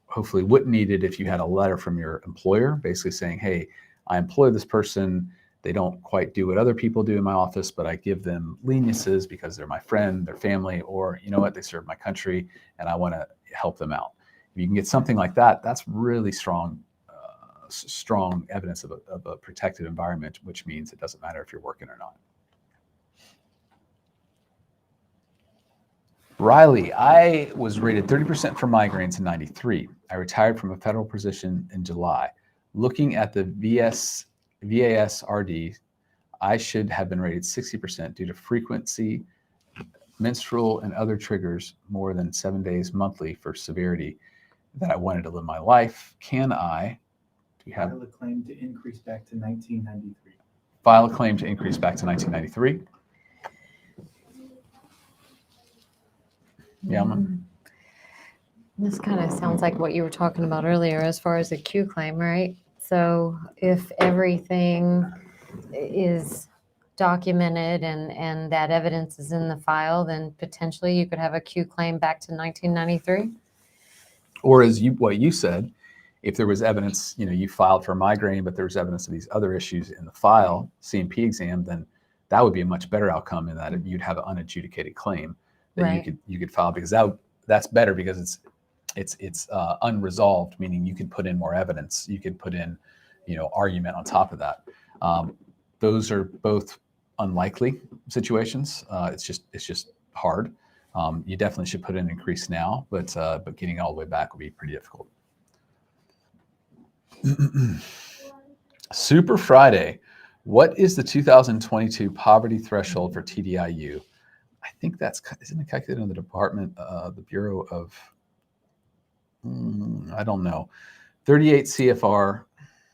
hopefully wouldn't need it if you had a letter from your employer basically saying, hey, I employ this person. They don't quite do what other people do in my office, but I give them leniences because they're my friend, their family, or you know what, they serve my country and I want to help them out. If you can get something like that, that's really strong evidence of a protected environment, which means it doesn't matter if you're working or not. Riley, I was rated 30% for migraines in 93. I retired from a federal position in July. Looking at the VASRD, I should have been rated 60% due to frequency, menstrual, and other triggers more than 7 days monthly for severity that I wanted to live my life. Can I file a claim to increase back to 1993? File a claim to increase back to 1993. Yeah. This kind of sounds like what you were talking about earlier as far as a Q claim, right? So if everything is documented and that evidence is in the file, then potentially you could have a Q claim back to 1993. Or as what you said, if there was evidence, you know, you filed for a migraine, but there was evidence of these other issues in the file, CMP exam, then that would be a much better outcome in that you'd have an unadjudicated claim that Right. you could file, because that's better because it's unresolved, meaning you could put in more evidence, you could put in, you know, argument on top of that. Those are both unlikely situations. It's just hard. You definitely should put in an increase now, but getting all the way back would be pretty difficult. Super Friday. What is the 2022 poverty threshold for TDIU? I think isn't it calculated in the department, the Bureau of, I don't know, 38 CFR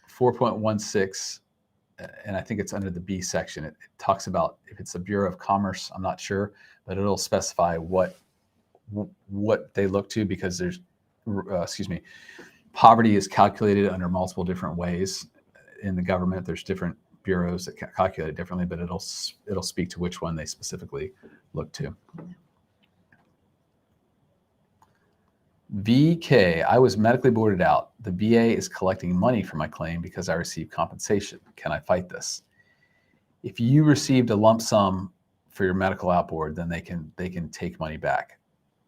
4.16, and I think it's under the B section. It talks about if it's the Bureau of Commerce, I'm not sure, but it'll specify what they look to, because there's, poverty is calculated under multiple different ways in the government. There's different bureaus that calculate it differently, but it'll speak to which one they specifically look to. VK, I was medically boarded out. The VA is collecting money for my claim because I received compensation. Can I fight this? If you received a lump sum for your medical outboard, then they can take money back.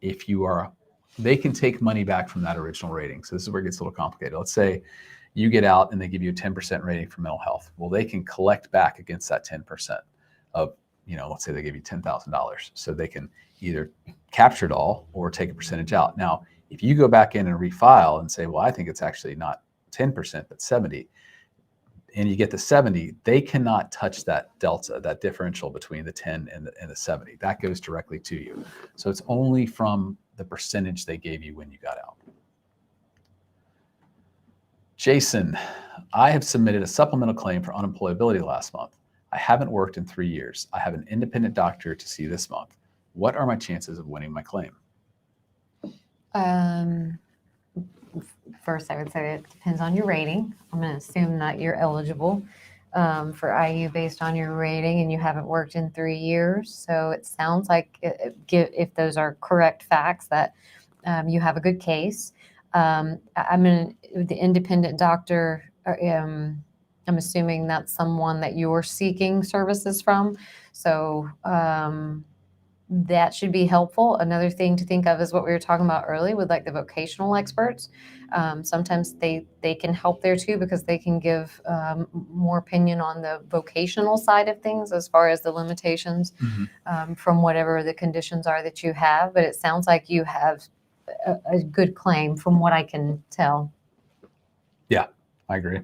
They can take money back from that original rating. So this is where it gets a little complicated. Let's say you get out and they give you a 10% rating for mental health. Well, they can collect back against that 10% of, you know, let's say they give you $10,000. So they can either capture it all or take a percentage out. Now, if you go back in and refile and say, well, I think it's actually not 10%, but 70, and you get the 70, they cannot touch that delta, that differential between the 10 and the 70. That goes directly to you. So it's only from the percentage they gave you when you got out. Jason, I have submitted a supplemental claim for unemployability last month. I haven't worked in 3 years. I have an independent doctor to see this month. What are my chances of winning my claim? First, I would say it depends on your rating. I'm going to assume that you're eligible for IU based on your rating, and you haven't worked in 3 years. So it sounds like, if those are correct facts, that you have a good case. The independent doctor, I'm assuming that's someone that you're seeking services from. So that should be helpful. Another thing to think of is what we were talking about earlier with like the vocational experts. Sometimes they can help there too, because they can give more opinion on the vocational side of things as far as the limitations from whatever the conditions are that you have. But it sounds like you have a good claim from what I can tell. Yeah, I agree.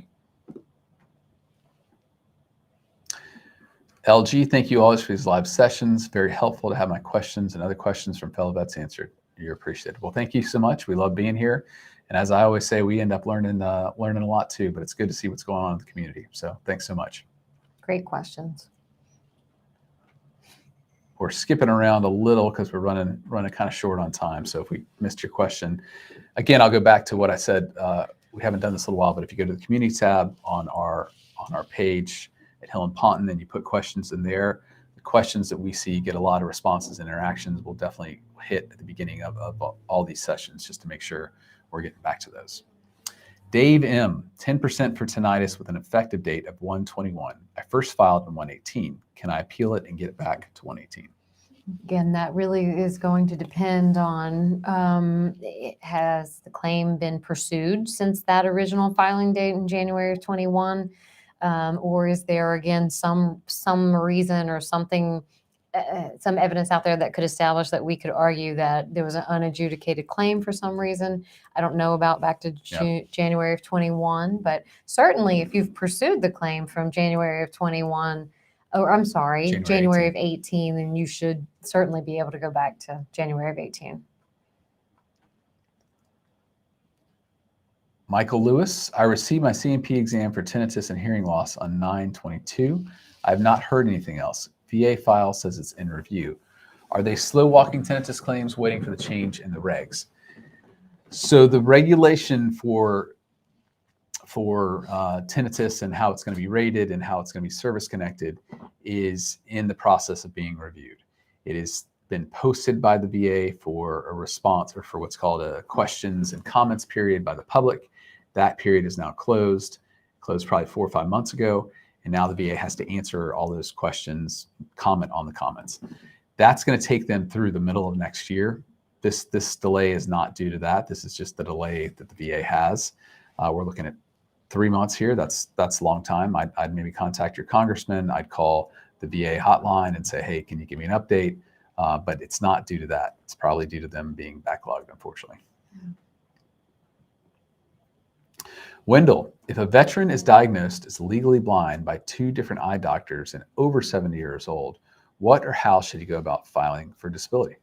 LG, thank you always for these live sessions. Very helpful to have my questions and other questions from fellow vets answered. you're appreciated. Well, thank you so much. We love being here. And as I always say, we end up learning a lot too, but it's good to see what's going on in the community. So thanks so much. Great questions. We're skipping around a little because we're running kind of short on time. So if we missed your question, again, I'll go back to what I said. We haven't done this in a little while, but if you go to the community tab on our page at Hill and Ponton and you put questions in there, the questions that we see get a lot of responses and interactions. We'll definitely hit at the beginning of all these sessions just to make sure we're getting back to those. Dave M, 10% for tinnitus with an effective date of 1/21. I first filed in 1/18. Can I appeal it and get it back to 1/18? Again, that really is going to depend on, has the claim been pursued since that original filing date in January of 21? Or is there, again, some reason or something, some evidence out there that could establish that we could argue that there was an unadjudicated claim for some reason? I don't know about back to January of 21, but certainly if you've pursued the claim from January of 21, or I'm sorry, January of 18, then you should certainly be able to go back to January of 18. Michael Lewis, I received my CMP exam for tinnitus and hearing loss on 9/22. I have not heard anything else. VA file says it's in review. Are they slow walking tinnitus claims waiting for the change in the regs? So the regulation for tinnitus and how it's going to be rated and how it's going to be service connected is in the process of being reviewed. It has been posted by the VA for a response or for what's called a questions and comments period by the public. That period is now closed probably 4 or 5 months ago. And now the VA has to answer all those questions, comment on the comments. That's going to take them through the middle of next year. This delay is not due to that. This is just the delay that the VA has. We're looking at 3 months here. That's a long time. I'd maybe contact your congressman. I'd call the VA hotline and say, hey, can you give me an update? But it's not due to that. It's probably due to them being backlogged, unfortunately. Wendell, if a veteran is diagnosed as legally blind by 2 different eye doctors and over 70 years old, what or how should he go about filing for disability?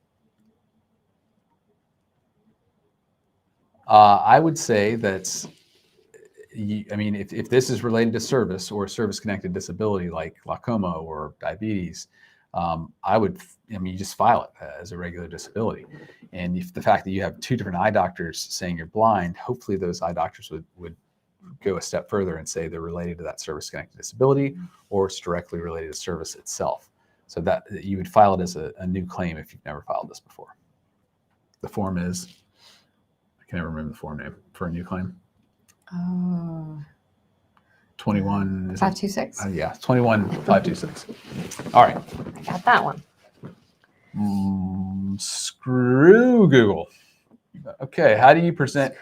I would say that, if this is related to service or service-connected disability like glaucoma or diabetes, you just file it as a regular disability. And if the fact that you have 2 different eye doctors saying you're blind, hopefully those eye doctors would go a step further and say they're related to that service-connected disability or it's directly related to service itself. So that you would file it as a new claim if you've never filed this before. The form is, I can never remember the form name for a new claim. 21 526. Yeah, 21526. All right. I got that one. Screw Google. Okay, how do you present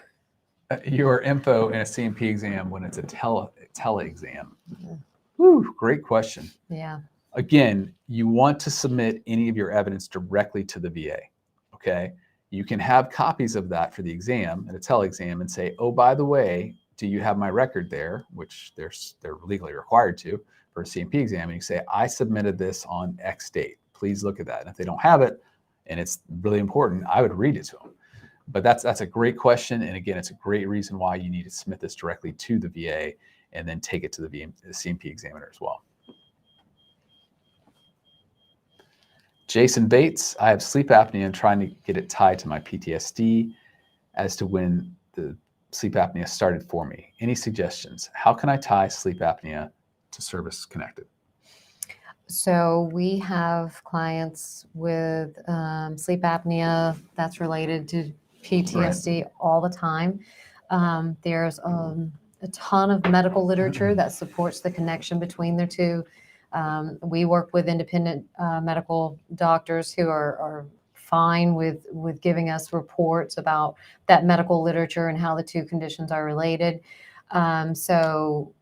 your info in a CMP exam when it's a tele exam? Whew, great question. Yeah. Again, you want to submit any of your evidence directly to the VA. Okay, you can have copies of that for the exam and a tele exam and say, oh, by the way, do you have my record there, which they're legally required to for a CMP exam, and you say, I submitted this on X date. Please look at that. And if they don't have it, and it's really important, I would read it to them. But that's a great question. And again, it's a great reason why you need to submit this directly to the VA and then take it to the CMP examiner as well. Jason Bates, I have sleep apnea and trying to get it tied to my PTSD as to when the sleep apnea started for me. Any suggestions? How can I tie sleep apnea to service connected? So we have clients with sleep apnea that's related to PTSD all the time. There's a ton of medical literature that supports the connection between the two. We work with independent medical doctors who are fine with giving us reports about that medical literature and how the two conditions are related. So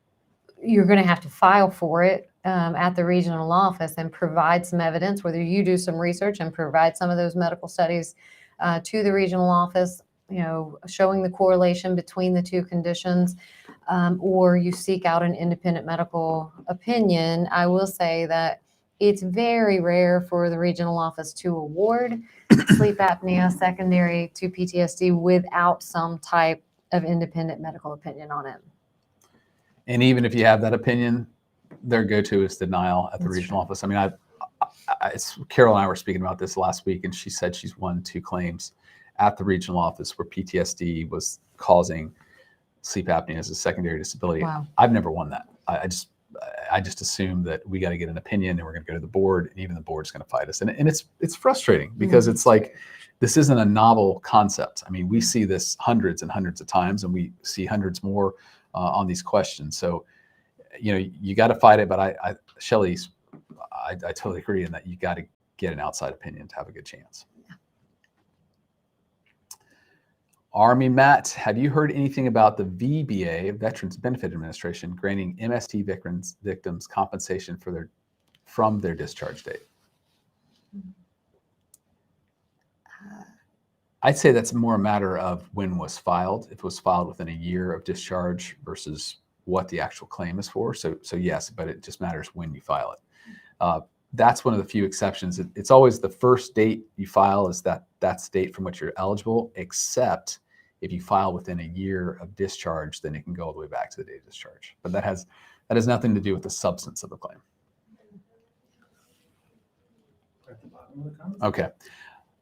you're going to have to file for it at the regional office and provide some evidence, whether you do some research and provide some of those medical studies to the regional office, showing the correlation between the two conditions, or you seek out an independent medical opinion. I will say that It's very rare for the regional office to award sleep apnea secondary to PTSD without some type of independent medical opinion on it. And even if you have that opinion, their go-to is denial at the That's regional right. office. I mean, Carol and I were speaking about this last week, and she said she's won 2 claims at the regional office where PTSD was causing sleep apnea as a secondary disability. Wow. I've never won that. I just assume that we got to get an opinion, and we're going to go to the board, and even the board's going to fight us. And it's frustrating because it's like, this isn't a novel concept. I mean, we see this hundreds and hundreds of times, and we see hundreds more on these questions. So, you got to fight it. But Shelly's, I totally agree in that you got to get an outside opinion to have a good chance. Army Matt, have you heard anything about the VBA, Veterans Benefit Administration, granting MST victims compensation from their discharge date? I'd say that's more a matter of when was filed. If it was filed within a year of discharge versus what the actual claim is for. So yes, but it just matters when you file it. That's one of the few exceptions. It's always the first date you file is that's the date from which you're eligible, except if you file within a year of discharge, then it can go all the way back to the date of discharge. But that has nothing to do with the substance of the claim. At the bottom of the comments. Okay.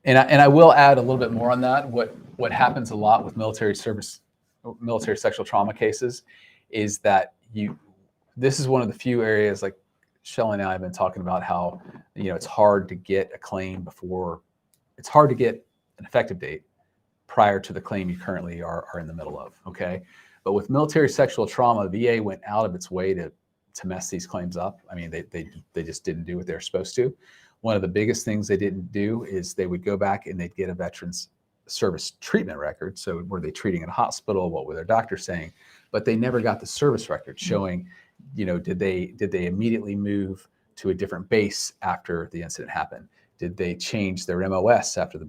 And I will add a little bit more on that. What happens a lot with military sexual trauma cases is that this is one of the few areas, like Shelly and I have been talking about, how it's hard to get a claim it's hard to get an effective date prior to the claim you currently are in the middle of. Okay. But with military sexual trauma, VA went out of its way to mess these claims up. I mean, they just didn't do what they're supposed to. One of the biggest things they didn't do is they would go back and they'd get a veteran's service treatment record. So were they treating in a hospital? What were their doctors saying? But they never got the service record showing, did they immediately move to a different base after the incident happened? Did they change their MOS after the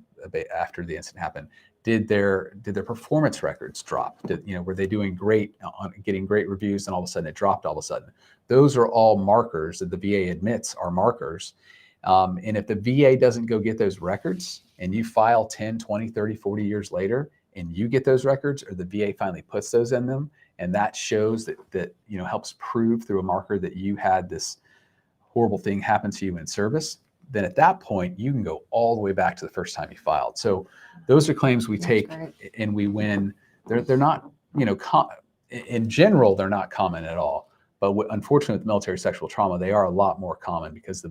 incident happened? Did their performance records drop? Were they doing great on getting great reviews, and all of a sudden it dropped all of a sudden? Those are all markers that the VA admits are markers. And if the VA doesn't go get those records and you file 10, 20, 30, 40 years later and you get those records, or the VA finally puts those in them, and that shows that helps prove through a marker that you had this horrible thing happen to you in service, then at that point you can go all the way back to the first time you filed. So those are claims we take and we win. They're not, in general, they're not common at all. But unfortunately with military sexual trauma, they are a lot more common because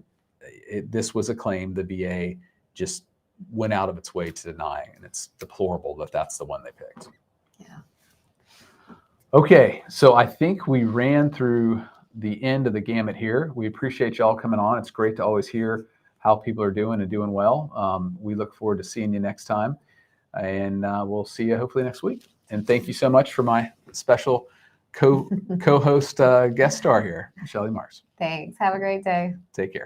this was a claim the VA just went out of its way to deny, and it's deplorable that that's the one they picked. Yeah. Okay, so I think we ran through the end of the gamut here. We appreciate y'all coming on. It's great to always hear how people are doing and doing well. We look forward to seeing you next time, and we'll see you hopefully next week. And thank you so much for my special co-host guest star here, Shelly Mars. Thanks. Have a great day. Take care.